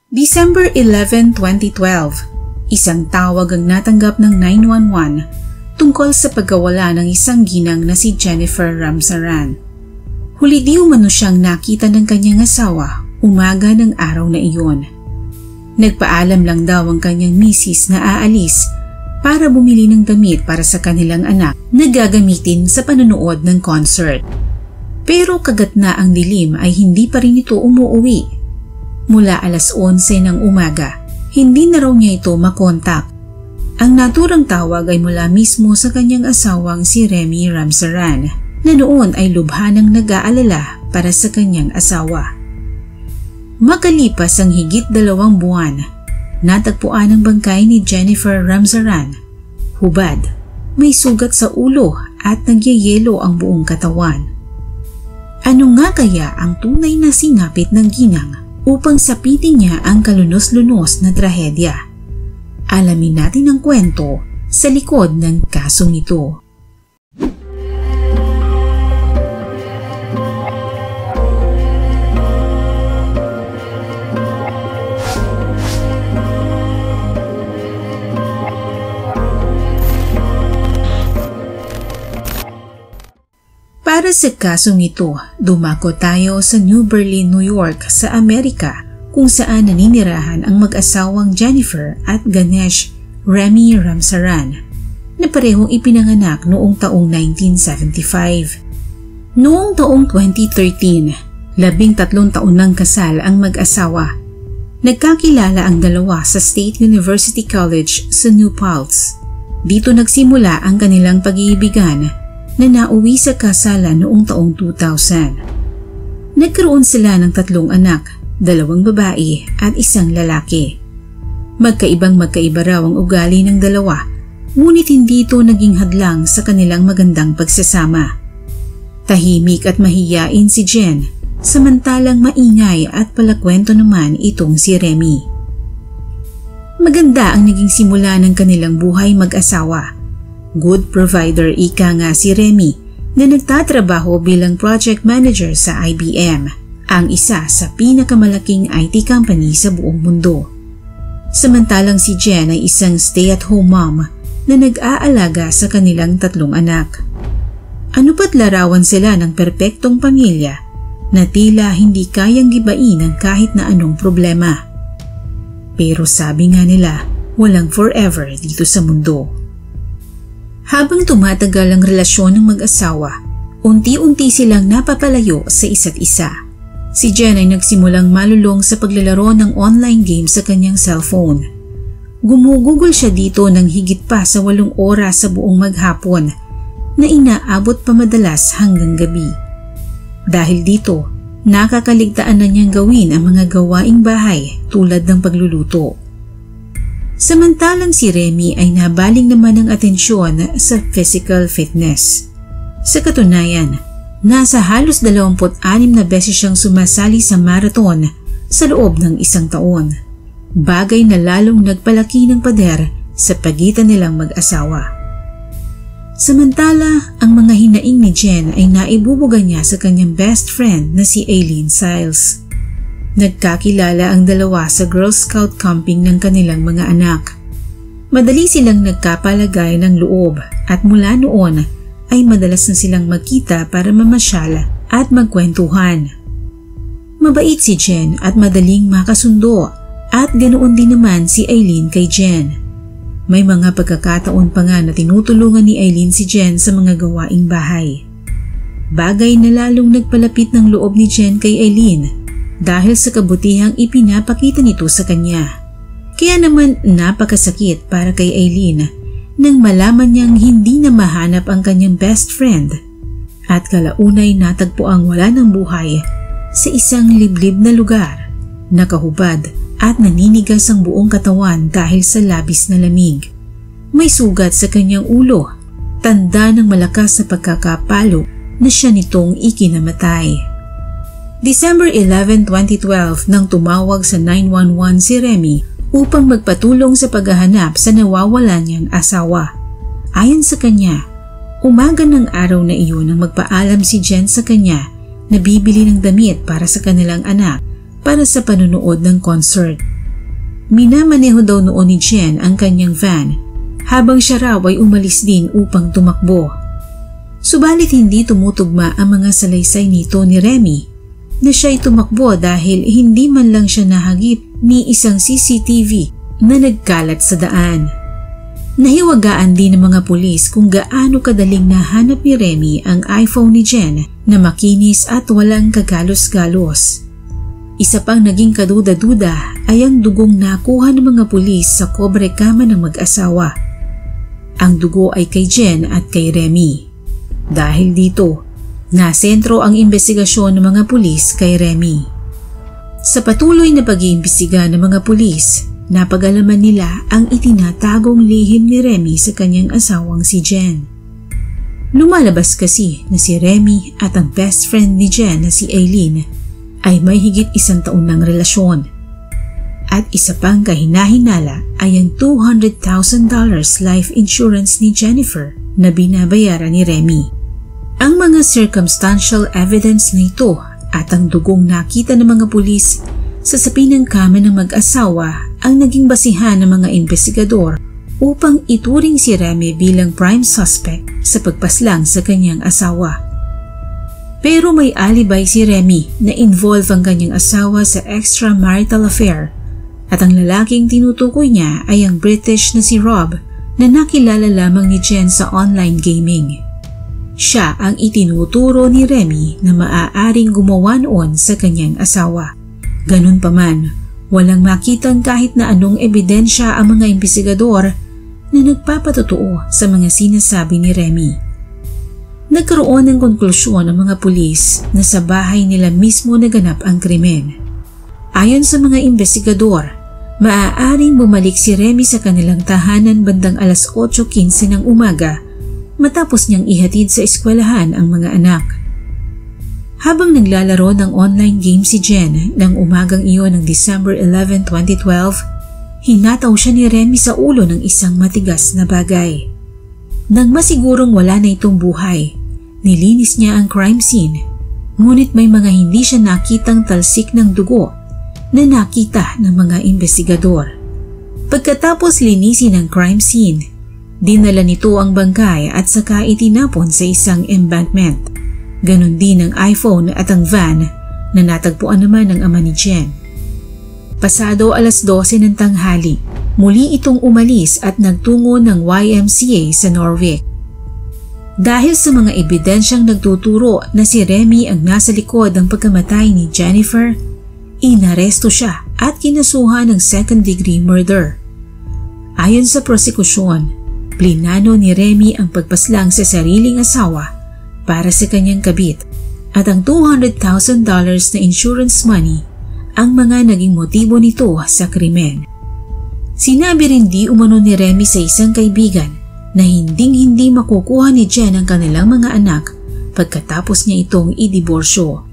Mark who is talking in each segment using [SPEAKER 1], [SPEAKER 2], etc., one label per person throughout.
[SPEAKER 1] December 11, 2012, isang tawag ang natanggap ng 911 tungkol sa pagkawala ng isang ginang na si Jennifer Ramzaran. Huli di umano siyang nakita ng kanyang asawa umaga ng araw na iyon. Nagpaalam lang daw ang kanyang misis na aalis para bumili ng damit para sa kanilang anak na gagamitin sa panonood ng concert. Pero kagat na ang dilim ay hindi pa rin ito umuuwi. Mula alas 11 ng umaga, hindi na raw niya ito makontak. Ang naturang tawag ay mula mismo sa kanyang asawang si Remy Ramzaran na noon ay lubhanang nag-aalala para sa kanyang asawa. Makalipas ang higit 2 buwan, natagpuan ang bangkay ni Jennifer Ramzaran. Hubad, may sugat sa ulo at nagyayelo ang buong katawan. Ano nga kaya ang tunay na sinapit ng ginang upang sapitin niya ang kalunos-lunos na trahedya? Alamin natin ang kwento sa likod ng kasong ito. Para sa kasong ito, dumako tayo sa New Berlin, New York sa Amerika kung saan naninirahan ang mag-asawang Jennifer at Ganesh Remy Ramzaran na parehong ipinanganak noong taong 1975. Noong taong 2013, 13 taon ng kasal ang mag-asawa. Nagkakilala ang dalawa sa State University College sa New Paltz. Dito nagsimula ang kanilang pag-iibigan na nauwi sa kasalan noong taong 2000. Nagkaroon sila ng 3 anak, 2 babae at 1 lalaki. Magkaibang-magkaiba raw ang ugali ng dalawa, ngunit hindi ito naging hadlang sa kanilang magandang pagsasama. Tahimik at mahiyain si Jen, samantalang maingay at palakwento naman itong si Remy. Maganda ang naging simula ng kanilang buhay mag-asawa. Good provider ika nga si Remy na nagtatrabaho bilang project manager sa IBM, ang isa sa pinakamalaking IT company sa buong mundo. Samantalang si Jen ay isang stay-at-home mom na nag-aalaga sa kanilang 3 anak. Ano pa't larawan sila ng perpektong pamilya na tila hindi kayang gibain ng kahit na anong problema. Pero sabi nga nila, walang forever dito sa mundo. Habang tumatagal ang relasyon ng mag-asawa, unti-unti silang napapalayo sa isa't isa. Si Jen ay nagsimulang malulong sa paglalaro ng online game sa kanyang cellphone. Gumugugol siya dito ng higit pa sa 8 oras sa buong maghapon na inaabot pa madalas hanggang gabi. Dahil dito, nakakaligtaan na niyang gawin ang mga gawaing bahay tulad ng pagluluto. Samantalang si Remy ay nabaling naman ng atensyon sa physical fitness. Sa katunayan, nasa halos 26 na beses siyang sumasali sa marathon sa loob ng 1 taon. Bagay na lalong nagpalaki ng pader sa pagitan nilang mag-asawa. Samantala, ang mga hinaing ni Jen ay naibubuga niya sa kanyang best friend na si Aileen Siles. Nagkakilala ang dalawa sa Girl Scout camping ng kanilang mga anak. Madali silang nagkapalagay ng loob at mula noon ay madalas na silang magkita para mamasyal at magkwentuhan. Mabait si Jen at madaling makasundo at ganoon din naman si Aileen kay Jen. May mga pagkakataon pa nga na tinutulungan ni Aileen si Jen sa mga gawaing bahay. Bagay na lalong nagpalapit ng loob ni Jen kay Aileen dahil sa kabutihang ipinapakita nito sa kanya. Kaya naman napakasakit para kay Aileen nang malaman niyang hindi na mahanap ang kanyang best friend at kalaunay natagpo ang wala ng buhay sa isang liblib na lugar, nakahubad at naninigas ang buong katawan dahil sa labis na lamig. May sugat sa kanyang ulo, tanda ng malakas na pagkakapalo na siya nitong ikinamatay. December 11, 2012 nang tumawag sa 911 si Remy upang magpatulong sa paghahanap sa nawawalan niyang asawa. Ayon sa kanya, umaga ng araw na iyon nang magpaalam si Jen sa kanya na bibili ng damit para sa kanilang anak para sa panunood ng concert. Minamaneho daw noon ni Jen ang kanyang van habang siya raw ay umalis din upang tumakbo. Subalit hindi tumutugma ang mga salaysay nito ni Remy na siya'y tumakbo dahil hindi man lang siya nahagip ni isang CCTV na nagkalat sa daan. Nahiwagaan din ng mga pulis kung gaano kadaling nahanap ni Remy ang iPhone ni Jen na makinis at walang kagalos-galos. Isa pang naging kaduda-duda ay ang dugong nakuha ng mga pulis sa kobre kama ng mag-asawa. Ang dugo ay kay Jen at kay Remy. Dahil dito, nasentro ang investigasyon ng mga pulis kay Remy. Sa patuloy na pag-iimbestiga ng mga pulis, napag-alaman nila ang itinatagong lihim ni Remy sa kanyang asawang si Jen. Lumalabas kasi na si Remy at ang best friend ni Jen na si Aileen ay may higit 1 taon ng relasyon. At isa pang kahinahinala ay ang $200,000 life insurance ni Jennifer na binabayaran ni Remy. Ang mga circumstantial evidence na ito at ang dugong nakita ng mga pulis sa sapin ng kama ng mag-asawa ang naging basihan ng mga investigador upang ituring si Remy bilang prime suspect sa pagpaslang sa kanyang asawa. Pero may alibay si Remy na involve ang kanyang asawa sa extramarital affair at ang lalaking tinutukoy niya ay ang British na si Rob na nakilala lamang ni Jen sa online gaming. Siya ang itinuturo ni Remy na maaaring gumawa noon sa kanyang asawa. Ganun pa man, walang makitang kahit na anong ebidensya ang mga investigador na nagpapatotoo sa mga sinasabi ni Remy. Nagkaroon ng konklusyon ng mga pulis na sa bahay nila mismo naganap ang krimen. Ayon sa mga investigador, maaaring bumalik si Remy sa kanilang tahanan bandang 8:15 ng umaga matapos niyang ihatid sa eskwelahan ang mga anak. Habang naglalaro ng online game si Jen ng umagang iyon ng December 11, 2012, hinataw siya ni Remy sa ulo ng isang matigas na bagay. Nang masigurong wala na itong buhay, nilinis niya ang crime scene, ngunit may mga hindi siya nakitang talsik ng dugo na nakita ng mga investigador. Pagkatapos linisin ang crime scene, dinala nito ang bangkay at saka itinapon sa isang embankment. Ganon din ang iPhone at ang van na natagpuan naman ng ama ni Jen. Pasado 12:00 ng tanghali, muli itong umalis at nagtungo ng YMCA sa Norwich. Dahil sa mga ebidensyang nagtuturo na si Remy ang nasa likod ng pagkamatay ni Jennifer, inaresto siya at kinasuhan ng second-degree murder. Ayon sa prosekusyon, plinano ni Remy ang pagpaslang sa sariling asawa para sa kanyang kabit at ang $200,000 na insurance money ang mga naging motibo nito sa krimen. Sinabi rin di umano ni Remy sa isang kaibigan na hinding-hindi makukuha ni Jen ang kanilang mga anak pagkatapos niya itong idiborsyo.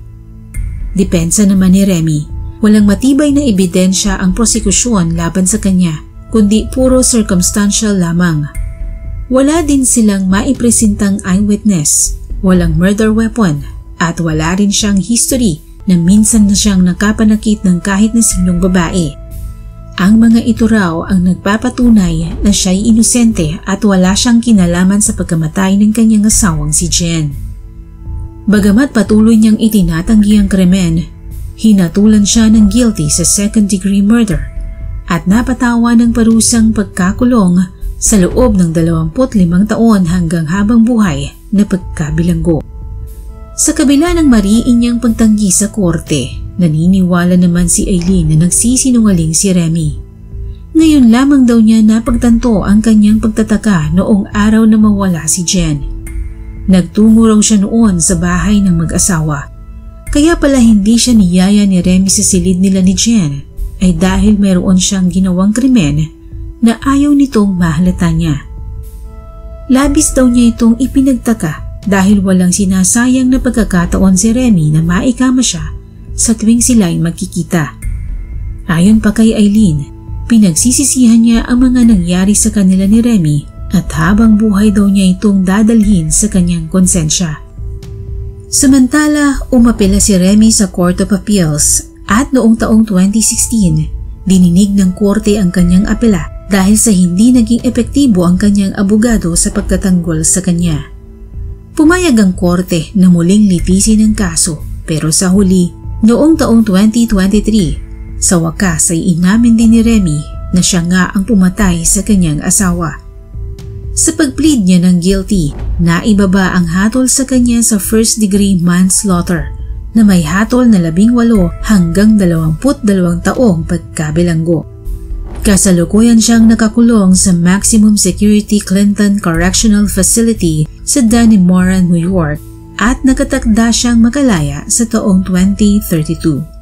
[SPEAKER 1] Depensa naman ni Remy, walang matibay na ebidensya ang prosekusyon laban sa kanya, kundi puro circumstantial lamang. Wala din silang maipresentang eyewitness, walang murder weapon, at wala rin siyang history na minsan na siyang nakapanakit ng kahit na sinong babae. Ang mga ito raw ang nagpapatunay na siya'y inosente at wala siyang kinalaman sa pagkamatay ng kanyang asawang si Jen. Bagamat patuloy niyang itinatanggi ang krimen, hinatulan siya ng guilty sa second-degree murder at napatawa ng parusang pagkakulong sa loob ng 25 taon hanggang habang buhay na pagkabilanggo. Sa kabila ng mariin niyang pagtanggi sa korte, naniniwala naman si Aileen na nagsisinungaling si Remy. Ngayon lamang daw niya napagtanto ang kanyang pagtataka noong araw na mawala si Jen. Nagtungo raw siya noon sa bahay ng mag-asawa. Kaya pala hindi siya niyaya ni Remy sa silid nila ni Jen ay dahil mayroon siyang ginawang krimen na ayaw nitong mahalata niya. Labis daw niya itong ipinagtaka dahil walang sinasayang na pagkakataon si Remy na maikama siya sa tuwing sila'y magkikita. Ayon pa kay Aileen, pinagsisisihan niya ang mga nangyari sa kanila ni Remy at habang buhay daw niya itong dadalhin sa kanyang konsensya. Samantala, umapela si Remy sa Court of Appeals at noong taong 2016, Dininig ng korte ang kanyang apela dahil sa hindi naging epektibo ang kanyang abogado sa pagtatanggol sa kanya. Pumayag ang korte na muling litisin ang kaso pero sa huli, noong taong 2023, sa wakas ay inamin din ni Remy na siya nga ang pumatay sa kanyang asawa. Sa pagplead niya ng guilty, naibaba ang hatol sa kanya sa first-degree manslaughter na may hatol na 18 hanggang 22 taong pagkabilanggo. Kasalukuyan siyang nakakulong sa Maximum Security Clinton Correctional Facility sa Dannemora, New York at nakatakda siyang makalaya sa taong 2032.